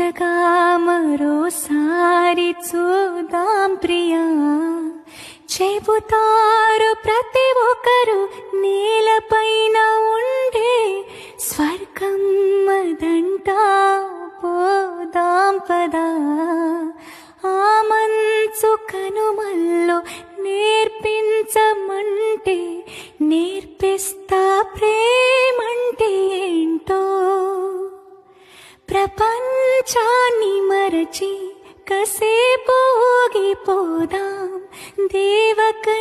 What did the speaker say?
కొత్తగా మరోసారి చూద్దాం ప్రియా, చెబుతారు ప్రతి ఒక్కరు నేలపైన ఉండే స్వర్గం అదంట, పోదాం పదా. ఆ మంచు కనుమల్లో నేర్పించమంటే నేర్పిస్తా ప్రేమంటే ఏంటో. ప్రపంచాన్ని మరచి కసేపు ఊగిపోదాం దేవకన్యలుండే